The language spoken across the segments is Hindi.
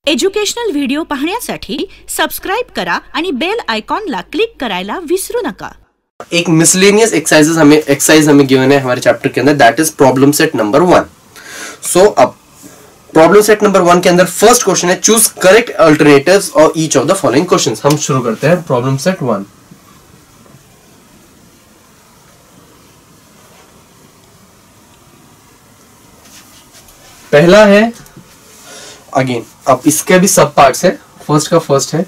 एज्युकेशनल व्हिडिओ पाहण्यासाठी सबस्क्राइब करा आणि बेल आयकॉनला क्लिक करायला विसरू नका। एक मिसलेनियस एक्सरसाइज हमें गिवन है हमारे चैप्टर के अंदर, that is problem set number 1। सो अब प्रॉब्लम सेट नंबर 1 के अंदर फर्स्ट क्वेश्चन है choose correct alternatives of each of the following questions. हम शुरू करते हैं प्रॉब्लम सेट 1। पहला है अगेन, अब इसके भी सब पार्ट्स है। फर्स्ट का फर्स्ट है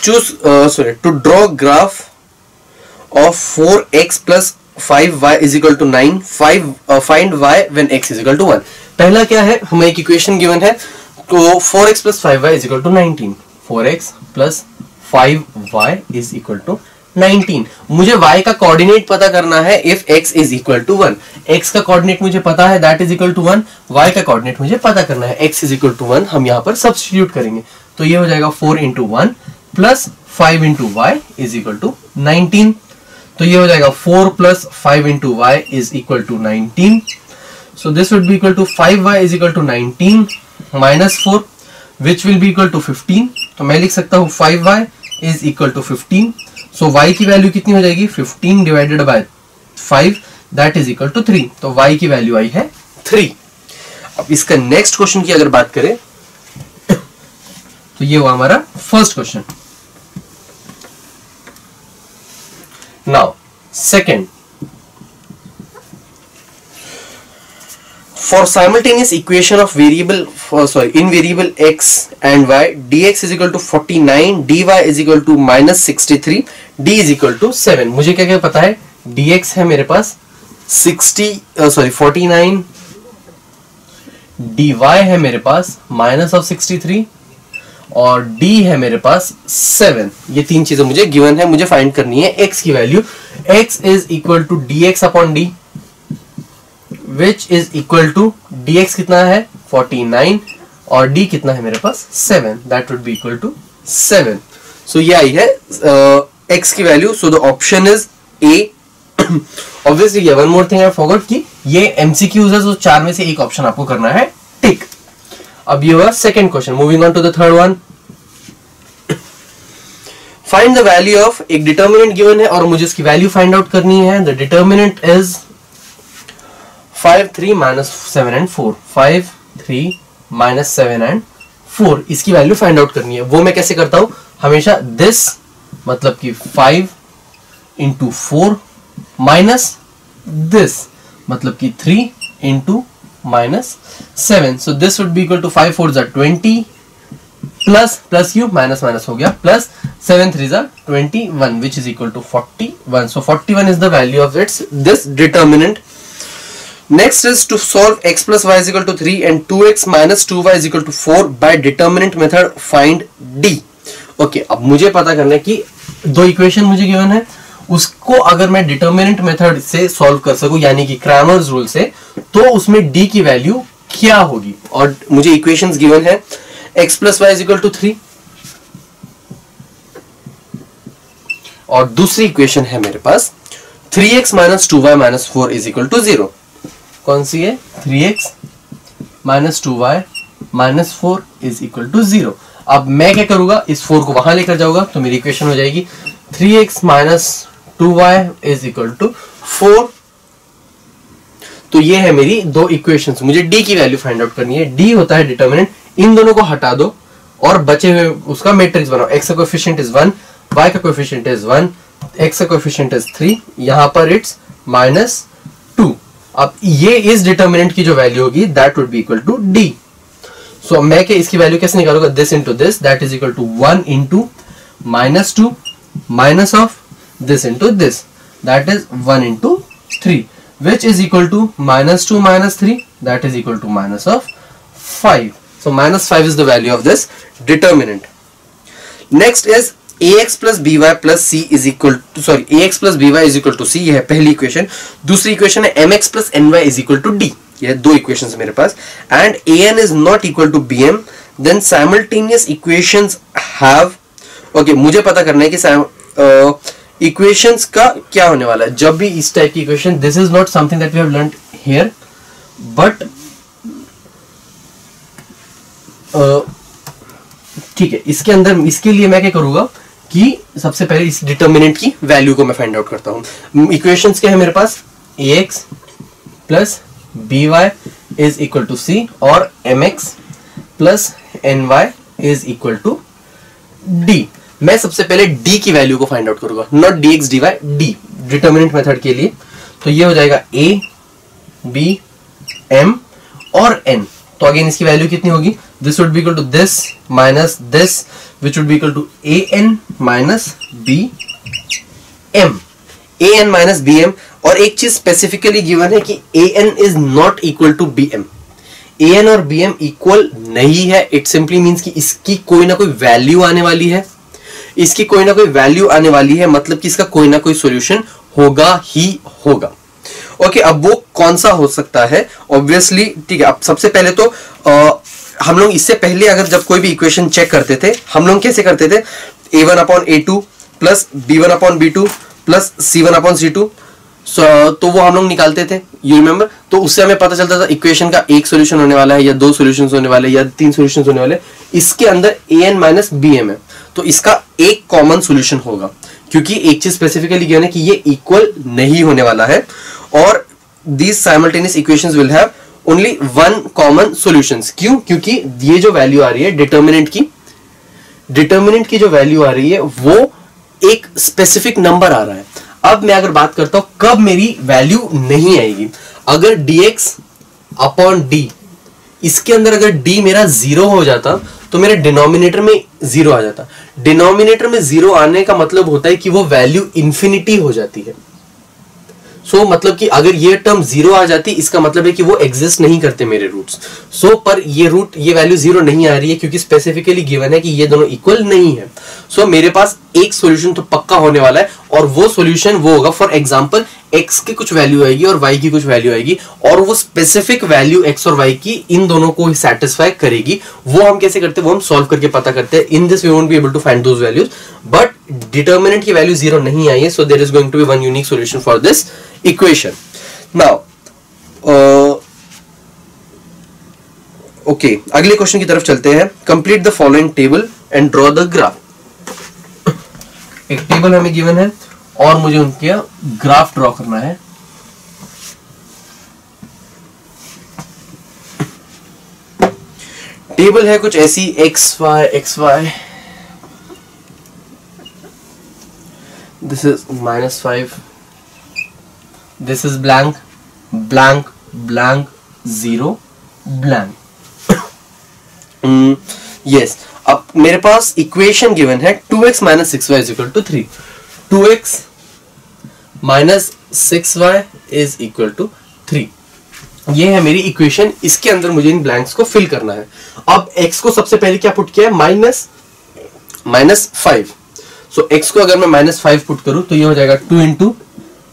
choose to draw graph of 4x plus 5y is equal to 9, find y when x is equal to 1। पहला क्या है, हमें एक इक्वेशन गिवन है तो 4x plus 5y is equal to 19। 4x plus 5y is equal to 19। मुझे y का कोऑर्डिनेट पता करना है if x is equal to 1। x का कोऑर्डिनेट मुझे पता है that is equal to 1, y का कोऑर्डिनेट मुझे पता करना है x is equal to 1। हम यहाँ पर सब्स्टिट्यूट करेंगे तो ये हो जाएगा 4 into 1 plus 5 into y is equal to 19। तो ये हो जाएगा 4 plus 5 into y is equal to 19। So this would be equal to 5y is equal to 19 minus 4 which will be equal to 15। तो मैं लिख सकता हूँ 5y is equal to 15। So y की वैल्यू कितनी हो जाएगी, 15 divided by 5 that is equal to 3। तो y की वैल्यू आई है 3। अब इसका नेक्स्ट क्वेश्चन की अगर बात करें तो ये हुआ हमारा first question. Now, second, for simultaneous equation of invariable x and y, dx is equal to 49, dy is equal to minus 63, d is equal to 7। मुझे क्या क्या पता है, dx है मेरे पास 49, dy है मेरे पास माइनस ऑफ 63 और d है मेरे पास 7। ये तीन चीजें मुझे गिवन है, मुझे फाइंड करनी है x की value. x is equal to dx upon d which is equal to dx कितना है 49 और d कितना है मेरे पास 7, that would be equal to 7। So ये आई है x की value. So the option is a। Obviously one more thing I forgot कि ये एमसीक्यूज है, तो 4 में से एक ऑप्शन आपको करना है टिक। अब ये हुआ second question. Moving on to the third one, find the value of, एक डिटर्मिनेंट गिवन है और मुझे इसकी वैल्यू फाइंड आउट करनी है। The determinant is 5 3 minus 7 and 4। 5 3 minus 7 and 4 इसकी वैल्यू फाइंड आउट करनी है। वो मैं कैसे करता हूं, हमेशा दिस मतलब कि 5 into 4 माइनस दिस मतलब कि 3 into minus 7। so this would be equal to 5 4s are 20 plus cube minus minus हो गया plus 7 3s are 21 which is equal to 41। so 41 is the value of this determinant। next is to solve x plus y is equal to 3 and 2x minus 2y is equal to 4 by determinant method find d। okay, अब मुझे पता करना है कि दो इक्वेशन मुझे गिवन है, उसको अगर मैं डिटर्मिनेंट मेथड से सॉल्व कर सकूं यानी कि क्रैमर्स रूल से, तो उसमें d की वैल्यू क्या होगी। और मुझे इक्वेशंस गिवन है x plus y is equal to 3 और दूसरी इक्वेशन है मेरे पास 3x minus 2y minus 4 is equal to 0। कौन सी है, 3x minus 2y minus 4 is equal to 0। अब मैं क्या करूंगा, इस 4 को वहां लेकर जाऊंगा तो मेरी इक्वेशन हो जाएगी 3x minus 2y is equal to 4। तो ये है मेरी दो इक्वेशंस। मुझे d की वैल्यू फाइंड आउट करनी है। d होता है डिटर्मिनेंट, इन दोनों को हटा दो और बचे हुए उसका मैट्रिक्स बनाओ। x का कोएफिशिएंट इज 1, y का कोएफिशिएंट इज 1, x का कोएफिशिएंट इज 3, यहां पर इट्स -2। अब ये इस डिटर्मिनेंट की जो वैल्यू होगी that would be equal to d। So मैं क्या इसकी वैल्यू कैसे निकालूंगा, this into this that is equal to 1 into -2 minus of this into this that is 1 into 3 which is equal to -2 minus 3 that is equal to minus of 5। so -5 is the value of this determinant। next is ax plus by plus c is equal to ax plus by is equal to c। यह है पहली इक्वेशन। दूसरी इक्वेशन है mx plus ny is equal to d। यह दो इक्वेशंस मेरे पास। and an is not equal to bm then simultaneous equations have। Okay, मुझे पता करना है कि इक्वेशंस का क्या होने वाला है जब भी इस टाइप की equation. This is not something that we have learned here but ठीक है, इसके अंदर इसके लिए मैं क्या करूंगा कि सबसे पहले इस डिटर्मिनेंट की वैल्यू को मैं फाइंड आउट करता हूं। इक्वेशंस क्या है मेरे पास, ax plus by is equal to c और mx plus ny is equal to d। मैं सबसे पहले d की वैल्यू को फाइंड आउट करूंगा, not dx dy, d determinant method के लिए। तो ये हो जाएगा a b m और n। तो अगेन इसकी वैल्यू कितनी होगी, this would be equal to this minus this which would be equal to an minus bm, an minus bm। और एक चीज स्पेसिफिकली गिवन है कि an is not equal to bm, an और bm इक्वल नहीं है। इट सिंपली मींस कि इसकी कोई ना कोई वैल्यू आने वाली है, इसकी कोई ना कोई वैल्यू आने वाली है, मतलब कि इसका कोई ना कोई सॉल्यूशन होगा ही होगा। ओके, अब वो कौन सा हो सकता है, ऑब्वियसली ठीक है। अब सबसे पहले तो हम लोग इससे पहले अगर जब कोई भी इक्वेशन चेक करते थे, हम लोग कैसे करते थे, a1 upon a2 plus b1 upon b2 plus c1 upon c2, तो वो हम लोग निकालते थे, यू रिमेम्बर। तो उससे हमें पता चलता था इक्वेशन का एक सॉल्यूशन होने वाला है या दो सॉल्यूशंस होने वाले या तीन सॉल्यूशंस होने वाले। इसके अंदर an माइनस bm है, तो इसका एक कॉमन सॉल्यूशन होगा, क्योंकि एक चीज स्पेसिफिकली गिवन है कि ये इक्वल नहीं होने वाला है और these simultaneous equations will have only one common solutions। क्यों, क्योंकि ये जो वैल्यू आ रही है डिटर्मिनेंट की जो वैल्यू आ रही है वो एक स्पेसिफिक नंबर आ रहा है। अब मैं अगर बात करता हूं कब मेरी वैल्यू नहीं आएगी, अगर dx अपॉन d, इसके अंदर अगर d मेरा 0 हो जाता तो मेरे डिनोमिनेटर में 0 आ जाता। डिनोमिनेटर में 0 आने का मतलब होता है कि वो वैल्यू इंफिनिटी हो जाती है। मतलब कि अगर ये टर्म 0 आ जाती, इसका मतलब है कि वो एग्जिस्ट नहीं करते मेरे रूट्स। पर ये वैल्यू 0 नहीं आ रही है क्योंकि स्पेसिफिकली गिवन है कि ये दोनों इक्वल नहीं है। मेरे पास एक सॉल्यूशन तो पक्का होने वाला है और वो सॉल्यूशन वो होगा, फॉर एग्जांपल x की कुछ वैल्यू आएगी और y की कुछ वैल्यू आएगी और वो स्पेसिफिक वैल्यू x और y की इन दोनों को सेटिस्फाई करेगी। वो हम कैसे करते हैं, वो हम सॉल्व करके पता करते हैं। In this we won't be able to find those values, but determinant की वैल्यू 0 नहीं आई है, so there is going to be one unique solution for this equation. Now okay, अगले क्वेश्चन की तरफ चलते हैं। Complete the following table and draw the graph. एक टेबल हमें गिवन है और मुझे उनके ग्राफ ड्रॉ करना है। टेबल है कुछ ऐसी x y, this is -5, this is blank, blank, blank, 0, blank। yes, अब मेरे पास इक्वेशन गिवन है 2x minus 6y is equal to 3। 2x minus 6y is equal to 3, ये है मेरी इक्वेशन। इसके अंदर मुझे इन ब्लैंक्स को फिल करना है। अब x को सबसे पहले क्या पुट किया है, -5। सो x को अगर मैं -5 पुट करूं तो ये हो जाएगा 2 into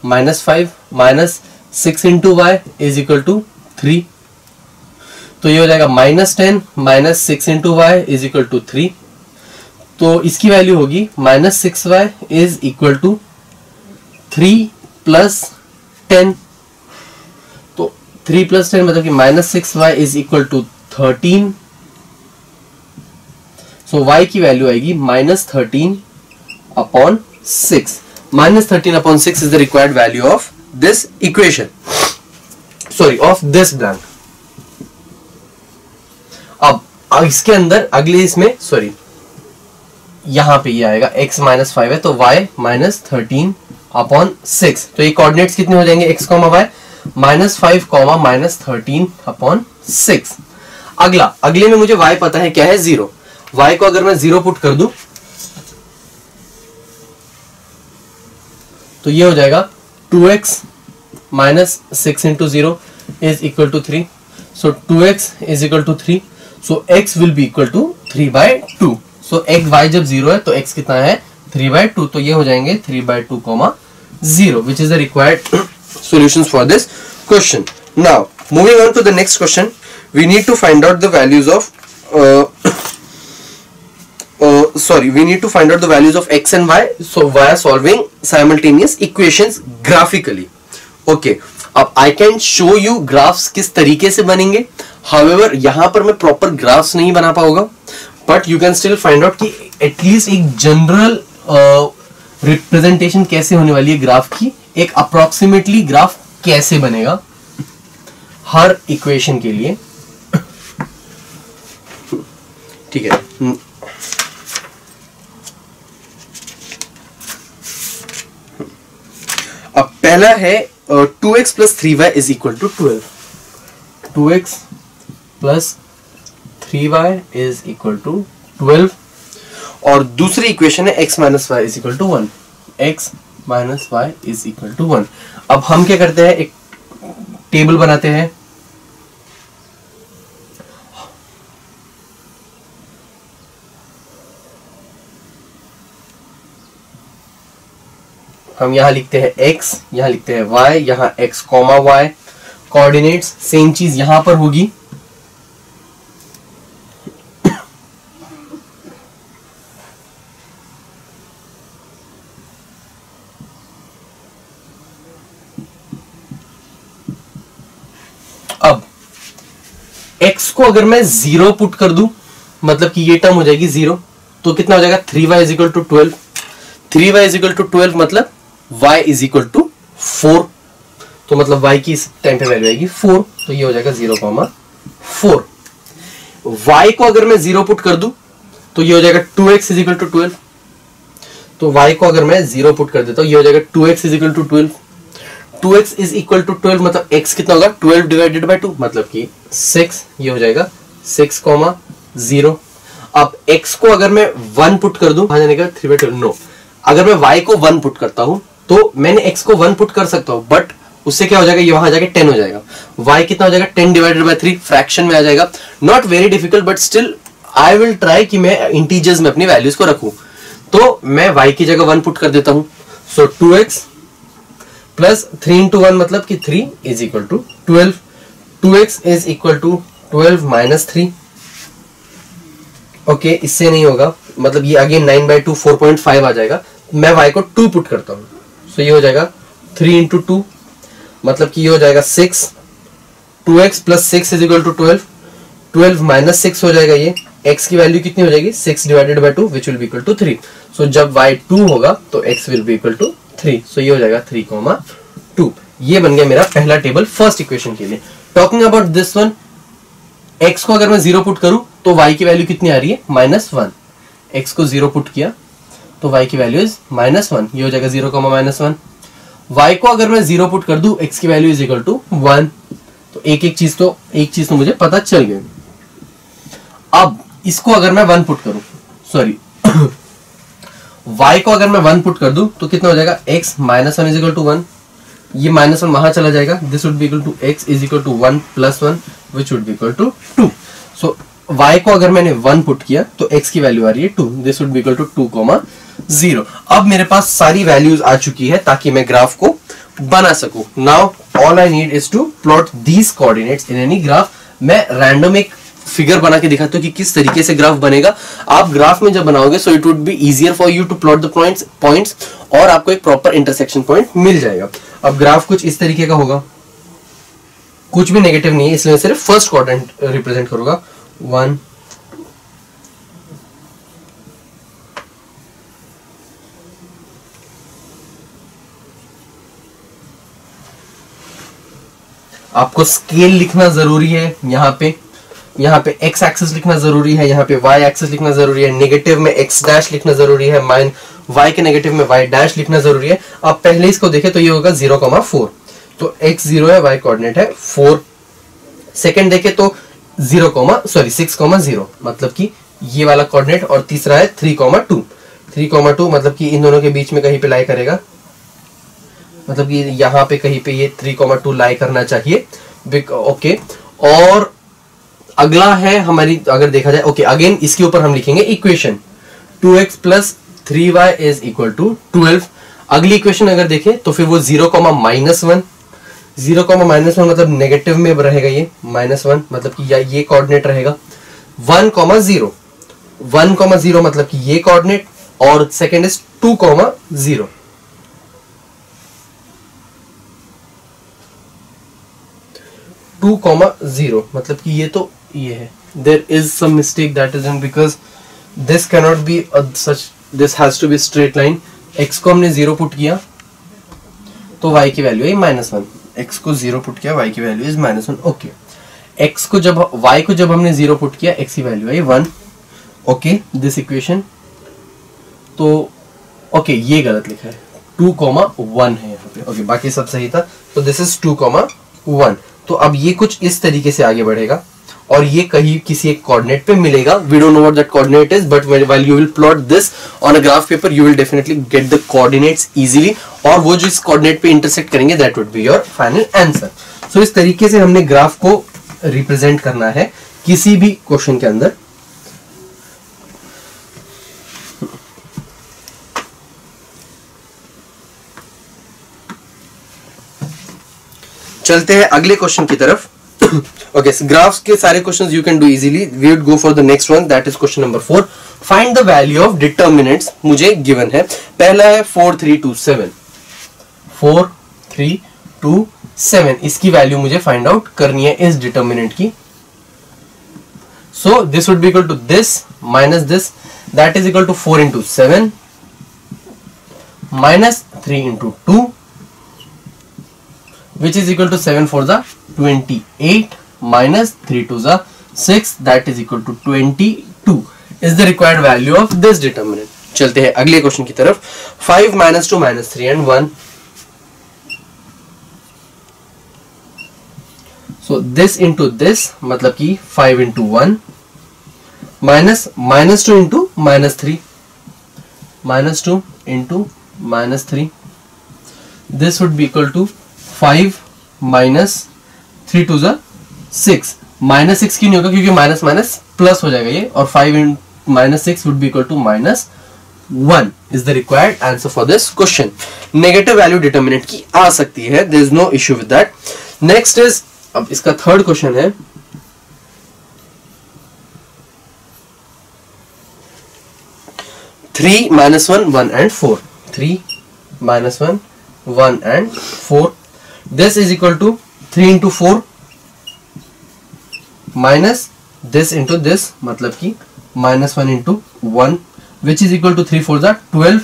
-5 minus 6 into y is equal to 3। तो ये हो जाएगा -10 minus 6 into y is equal to 3। तो इसकी वैल्यू होगी -6y is equal to 3 plus 10। तो 3 प्लस 10 मतलब कि -6y is equal to 13। So y की वैल्यू आएगी -13 upon 6। -13 upon 6 is the required value of this equation, sorry of this blank. अब इसके अंदर अगले इसमें सॉरी यहां पे ये आएगा x -5 है तो y -13 अपॉन 6। तो ये कोऑर्डिनेट्स कितने हो जाएंगे x, y, -5, -13 अपॉन 6। अगले में मुझे y पता है क्या है, 0। y को अगर मैं 0 पुट कर दूं तो ये हो जाएगा 2x minus 6 into 0 is equal to 3। So 2x is equal to 3। So x will be equal to 3/2। So y जब 0 है तो x कितना है, 3/2। तो ये हो जाएंगे 3/2, 0, which is the required solutions for this question. Now, moving on to the next question, we need to find out the values of x and y. So via solving simultaneous equations graphically. Okay. अब I can show you graphs किस तरीके से बनेंगे। However, यहाँ पर मैं proper graphs नहीं बना पाऊंगा, but you can still find out कि एटलीस्ट एक जनरल रिप्रेजेंटेशन कैसे होने वाली है ग्राफ की, एक अप्रोक्सीमेटली ग्राफ कैसे बनेगा हर इक्वेशन के लिए। ठीक है, अब पहला है 2x plus 3y is equal to 12। 2x plus 3y is equal to 12 और दूसरी इक्वेशन है x minus y is equal to 1। x minus y is equal to 1। अब हम क्या करते हैं, एक टेबल बनाते हैं। हम यहां लिखते हैं x, यहां लिखते हैं y, यहां x comma y, coordinates same चीज यहां पर होगी। अब x को अगर मैं 0 पुट कर दूं, मतलब कि ये टर्म हो जाएगी 0, तो कितना हो जाएगा 3y is equal to 12। 3y is equal to 12 मतलब y इज इक्वल टू 4, तो मतलब y की इस टाइम पे वैल्यू आएगी 4, तो ये हो जाएगा 0,4। y को अगर मैं 0 पुट कर दूं तो ये हो जाएगा 2x इज इक्वल टू 12, तो y को अगर मैं 0 पुट कर देता हूं ये हो जाएगा 2x is equal to 12। 2x is equal to 12 मतलब x कितना होगा 12 डिवाइडेड बाय 2 मतलब कि 6, ये हो जाएगा 6,0। अब x को अगर मैं 1 पुट कर दूं, जाने का 3/12 नो, अगर मैं y को 1 पुट करता हूं तो मैंने x को 1 पुट कर सकता हूं, बट उससे क्या हो जाएगा, ये वहां जाके 10 हो जाएगा। y कितना हो जाएगा 10 डिवाइडेड बाय 3, फ्रैक्शन में आ जाएगा। Not very difficult but still I will try कि मैं इंटीजर्स में अपनी वैल्यूज को रखूं। तो मैं y की जगह 1 पुट कर देता हूं, सो 2x प्लस 3 इंटू 1 मतलब कि 3 is equal to 12। 2x is equal to 12 minus 3। Okay, इससे नहीं होगा, मतलब ये अगेन 9/2 4.5 आ जाएगा। मैं y को 2 पुट करता हूं, सो ये हो जाएगा 3 इंटू 2 मतलब कि ये हो जाएगा 6। 2x plus 6 is equal to 12। 12 minus 6 हो जाएगा, ये x की वैल्यू कितनी हो जाएगी 6 divided by 2 which will be equal to 3। So जब y 2 होगा तो x will be equal to 3, so ये हो जाएगा 3,2। ये बन गया मेरा पहला टेबल फर्स्ट इक्वेशन के लिए। Talking about this one, x को अगर मैं 0 पुट करूं तो y की वैल्यू कितनी आ रही है -1। x को 0 पुट किया तो y की वैल्यू इज -1, ये हो जाएगा 0,-1। y को अगर मैं 0 पुट कर दूं x की वैल्यू इज इक्वल टू 1, तो एक चीज तो मुझे पता चल गई। अब इसको अगर मैं 1 पुट करूं, सॉरी y को अगर मैं 1 पुट कर दूं तो कितना हो जाएगा x -1 इज इक्वल टू 1, ये -1 वहां चला जाएगा, this would be equal to x is equal to 1 + 1 which would be equal to 2। So y को अगर मैंने 1 पुट किया तो x की वैल्यू आ रही है 2, this would be equal to 2,0। अब मेरे पास सारी वैल्यूज आ चुकी है ताकि मैं ग्राफ को बना सकूं। Now all I need is to plot these coordinates in any graph. मैं रैंडम एक फिगर बना के दिखाता हूं कि किस तरीके से ग्राफ बनेगा। आप ग्राफ में जब बनाओगे so it would be easier for you to plot the points और आपको एक प्रॉपर इंटरसेक्शन पॉइंट मिल जाएगा। अब ग्राफ कुछ इस तरीके का होगा, कुछ भी नेगेटिव नहीं है इसलिए सिर्फ फर्स्ट क्वाड्रेंट रिप्रेजेंट करूंगा 1 आपको स्केल लिखना जरूरी है, यहाँ पे x एक्सिस लिखना जरूरी है, यहाँ पे y एक्सिस लिखना जरूरी है, नेगेटिव में x डैश लिखना जरूरी है, y के नेगेटिव में y डैश लिखना जरूरी है। आप पहले इसको देखें तो ये होगा 0,4, तो x 0 है, y कोऑर्डिनेट है 4। सेकंड देखे तो 6,0 मतलब कि ये वाला कोऑर्डिनेट, और तीसरा है 3,2 मतलब कि इन दोनों के बीच में कहीं पे लाई करेगा, मतलब कि यहाँ पे कहीं पे ये 3,2 लाई करना चाहिए। ओके, और अगला है हमारी, अगर देखा जाए ओके अगेन इसके ऊपर हम लिखेंगे equation 2x plus 3y is equal to 12। अगली इक्वेशन अगर देखें तो फिर वो 0,-1 मतलब नेगेटिव में रहेगा, ये -1 मतलब कि ये कोऑर्डिनेट रहेगा। 1,0 मतलब कि ये कोऑर्डिनेट, और सेकेंड इज 2,0 2,0 मतलब कि ये तो ये है, there is some mistake that is in, because this cannot be such, this has to be straight line. x को हमने 0 पुट किया तो y की वैल्यू है -1, x को 0 पुट किया y की वैल्यू इज -1. ओके, x को जब y को जब हमने 0 पुट किया x की वैल्यू है 1. ओके, दिस इक्वेशन तो ओके ये गलत लिखा है, 2,1 है यहाँ पे. ओके, बाकी सब सही था. तो दिस इज 2,1. तो अब ये कुछ इस तरीके से आगे बढ़ेगा और ये कहीं किसी एक कोऑर्डिनेट पे मिलेगा. We don't know what that coordinate is, but while you will plot this on a graph paper you will definitely get the coordinates easily, और वो जो इस कोऑर्डिनेट पे इंटरसेक्ट करेंगे that would be your final answer. So इस तरीके से हमने ग्राफ को रिप्रेजेंट करना है किसी भी क्वेश्चन के अंदर. चलते हैं अगले क्वेश्चन की तरफ. ओके, ग्राफ्स के सारे questions you can do easily. We would go for the next one, that is question number 4. Find the value of determinants. मुझे गिवन है, पहला है 4 3 2 7. 4 3 2 7 इसकी वैल्यू मुझे फाइंड आउट करनी है इस डिटर्मिनेंट की. So this would be equal to this minus this, that is equal to 4 into 7 minus 3 into 2, which is equal to 7 for the 28 minus 3 to the 6, that is equal to 22 is the required value of this determinant. चलते हैं अगले क्वेश्चन की तरफ. 5 minus 2 minus 3 and 1. So this into this मतलब कि 5 into 1 minus -2 into -3, -2 into -3. This would be equal to 5 minus 3 to the 6. -6 क्यों नहीं होगा, क्योंकि माइनस माइनस प्लस हो जाएगा ये, और 5 in -6 would be equal to -1 is the required answer for this question. Negative value determinant की आ सकती है, there is no issue with that. Next is, अब इसका थर्ड क्वेश्चन है. Three minus 1 1 and 4. 3 minus 1 1 and 4. This is equal to 3 into 4 minus this into this, मतलब कि -1 into 1, which is equal to 3 4 the 12.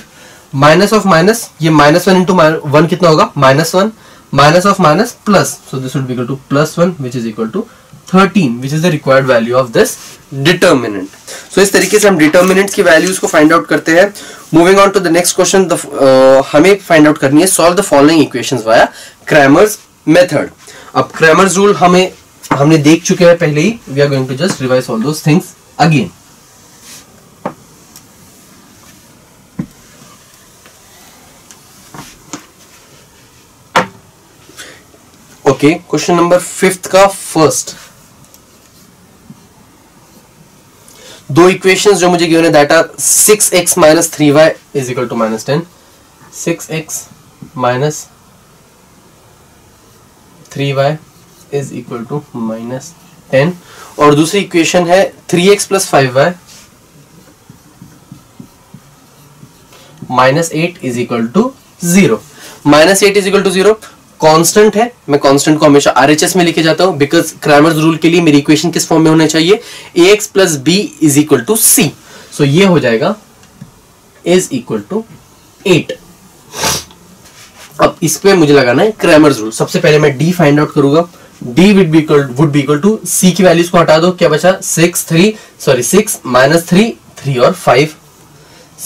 Minus of minus, ये -1 into 1 कितना होगा, -1, minus of minus plus, so this would be equal to +1, which is equal to 13, which is the required value of this determinant. So इस तरीके से हम डिटर्मिनेंट्स की वैल्यूज को फाइंड आउट करते हैं. Moving on to the next question, हमें फाइंड आउट करनी है solve the following equations via Cramer's method. अब क्रैमर्स रूल हमने देख चुके हैं पहले ही. We are going to just revise all those things again. Okay, question number 5 का फर्स्ट दो इक्वेशंस जो मुझे गिवन है, that are 6x minus 3y is equal to -10. 6x minus 3y is equal to -10. और दूसरी इक्वेशन है 3x plus 5y -8 is equal to 0. -8 is equal to 0 constant है. मैं कांस्टेंट को हमेशा RHS में लेके जाता हूं, बिकॉज क्रैमर्स रूल के लिए मेरी इक्वेशन किस फॉर्म में होना चाहिए, ax plus b is equal to c. सो ये हो जाएगा is equal to 8. अब इस पे मुझे लगाना है क्रैमर्स रूल. सबसे पहले मैं d फाइंड आउट करूंगा. d would be equal to c की वैल्यूज को हटा दो, क्या बचा 6 minus 3 3 और 5,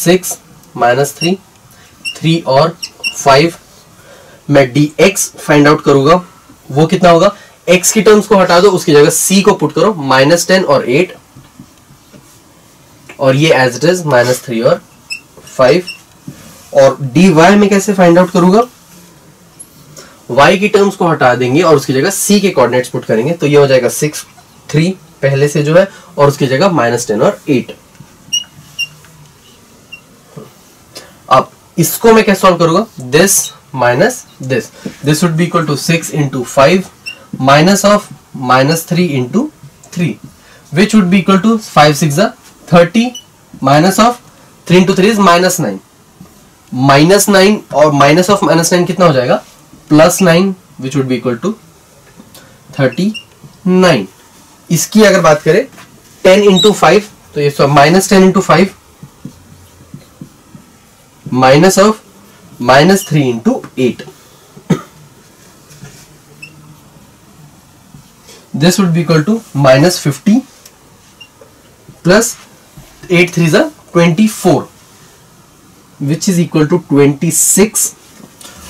6 minus 3 3 और 5. मैं dx फाइंड आउट करूंगा, वो कितना होगा, x की टर्म्स को हटा दो, उसकी जगह c को पुट करो, -10 और 8, और ये एज इट इज -3 और 5. और dy में कैसे फाइंड आउट करूंगा, y की टर्म्स को हटा देंगे और उसकी जगह c के कोऑर्डिनेट्स पुट करेंगे, तो ये हो जाएगा 6 3 पहले से जो है, और उसकी जगह -10 और 8. अब इसको मैं कैसे सॉल्व करूंगा, this minus this would be equal to 6 into 5 minus of -3 into 3, which would be equal to 5 6 30 minus of 3 into 3 is -9. -9 और minus of -9 कितना हो जाएगा, +9, which would be equal to 39. इसकी अगर बात करें 10 इंटू 5, तो ये minus 10 into 5 minus of minus 3 into 8. This would be equal to minus 50 plus 8 3s are 24, which is equal to 26.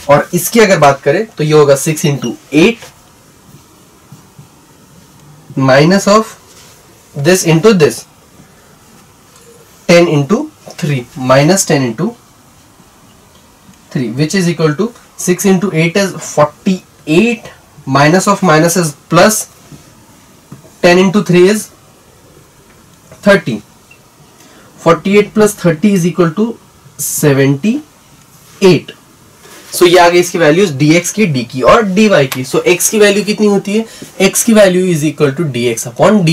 और इसकी अगर बात करें तो ये होगा 6 into 8 minus of this into this 10 into 3 minus 10 into 3, which is equal to 6 into 8 is 48 minus of minus is plus 10 into 3 is 30. 48 plus 30 is equal to 78. So ये आ गई इसकी वैल्यूज dx की, d की और dy की. So x की वैल्यू कितनी होती है? x की value is equal to dx upon d.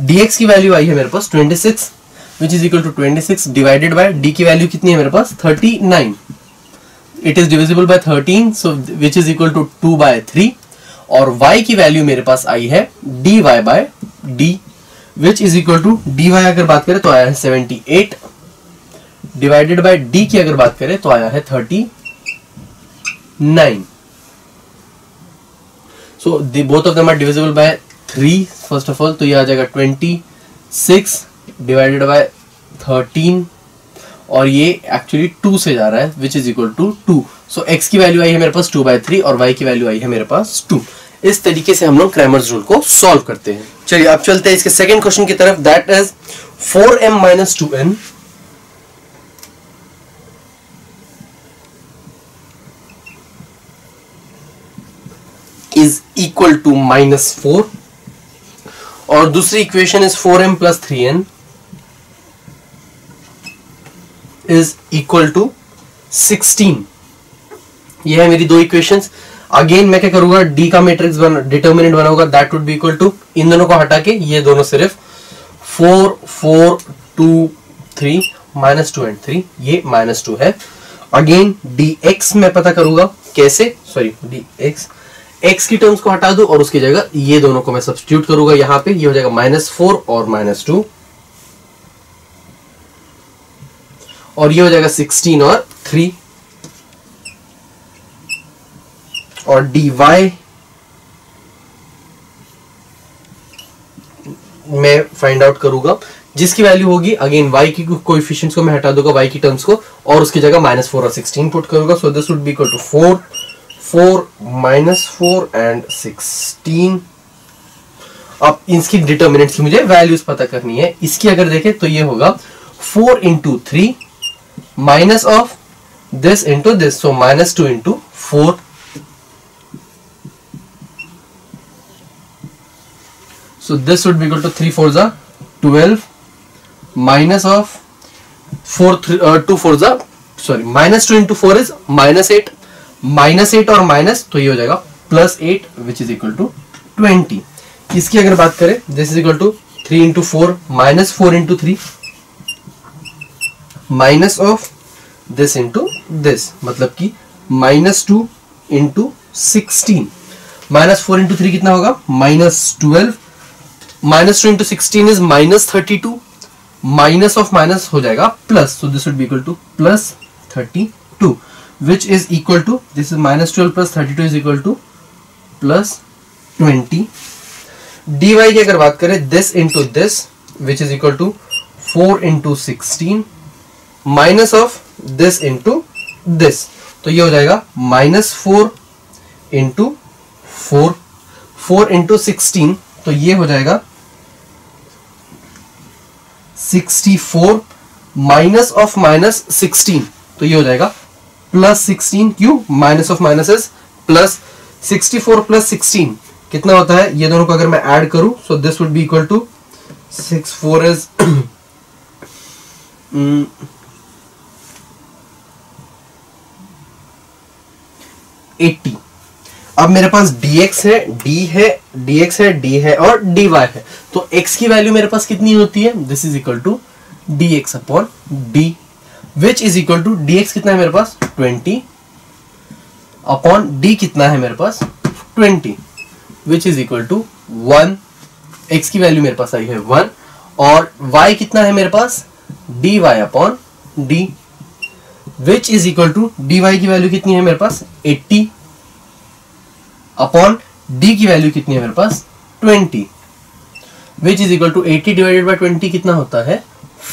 dx की वैल्यू आई है मेरे पास 26 which is equal to 26 divided by d की वैल्यू कितनी है मेरे पास 39. It is divisible by 13, so which is equal to 2 by 3. और y की वैल्यू मेरे पास आई है dy by d, which is equal to dy अगर बात करें तो आया है 78 डिवाइडेड बाय d की अगर बात करें तो आया है 39. So both of them are divisible by 3 first of all, तो ये आ जाएगा 26 डिवाइडेड बाय 13 और ये एक्चुअली 2 से जा रहा है which is equal to 2. So x की वैल्यू आई है मेरे पास 2 by 3 और y की वैल्यू आई है मेरे पास 2. इस तरीके से हम लोग क्रैमर्स रूल को सॉल्व करते हैं. चलिए अब चलते हैं इसके सेकंड क्वेश्चन की तरफ. That is 4m minus 2n is equal to -4 और दूसरी equation is 4m plus 3n is equal to 16. ये है मेरी दो इक्वेशंस. अगेन मैं क्या करूंगा, d का मैट्रिक्स डिटर्मिनेंट बनाऊंगा. That would be equal to, इन दोनों को हटा के ये दोनों सिर्फ 4 4 2 3 -2 and 3, ये -2 है. अगेन dx मैं पता करूंगा कैसे, सॉरी dx x की टर्म्स को हटा दो और उसकी जगह ये दोनों को मैं सब्स्टिट्यूट करूंगा यहाँ पे. ये हो जाएगा -4 और -2 और ये हो जाएगा 16 और 3 और dy मैं फाइंड आउट करूंगा जिसकी वैल्यू होगी अगेन y की कोएफिशिएंट्स को मैं हटा दूंगा, y की टर्म्स को, और उसकी जगह -4 और 16 पुट करूंगा. So this would be equal to 4 4 -4 and 16. अब इसकी डिटर्मिनेंट्स की मुझे वैल्यूज पता करनी है. इसकी अगर देखें तो ये होगा 4 into 3 minus of this into this, so -2 into 4. So this would be equal to 3 4s are 12 minus of 2 4s are sorry -2 into 4 is -8 -8 और माइनस तो ये हो जाएगा +8 which is equal to 20. इसकी अगर बात करें this is equal to 3 into 4 -4 into 3 minus of this into this, मतलब कि -2 इंटू 16. -4 इंटू 3 कितना होगा -12. -2 into 16 is -32. Minus of minus हो जाएगा plus, so this would be equal to +32 which is equal to, this is -12 plus 32 is equal to +20. dy की अगर बात करें this into this which is equal to 4 into 16 minus of this into this, तो ये हो जाएगा -4 इंटू 4 इंटू 16, तो ये हो जाएगा 64 माइनस ऑफ -16, तो ये हो जाएगा +16. क्यों? Minus of minus is plus. 64 plus 16 कितना होता है? ये दोनों को अगर मैं ऐड करूं so this would be equal to 64 is 80. अब मेरे पास dx है, d है, dx है, d है और dy है. तो x की वैल्यू मेरे पास कितनी होती है? This is equal to dx upon d, which is equal to dx कितना है मेरे पास 20 अपॉन d कितना है मेरे पास 20, which is equal to 1 x की वैल्यू मेरे पास आई है 1 और y कितना है मेरे पास dy upon d which is equal to dy की वैल्यू कितनी है मेरे पास 80 अपॉन d की वैल्यू कितनी है मेरे पास 20 which is equal to 80 divided by 20 कितना होता है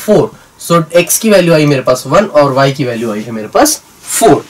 4। सो x की वैल्यू आई मेरे पास 1 और y की वैल्यू आई है मेरे पास 4।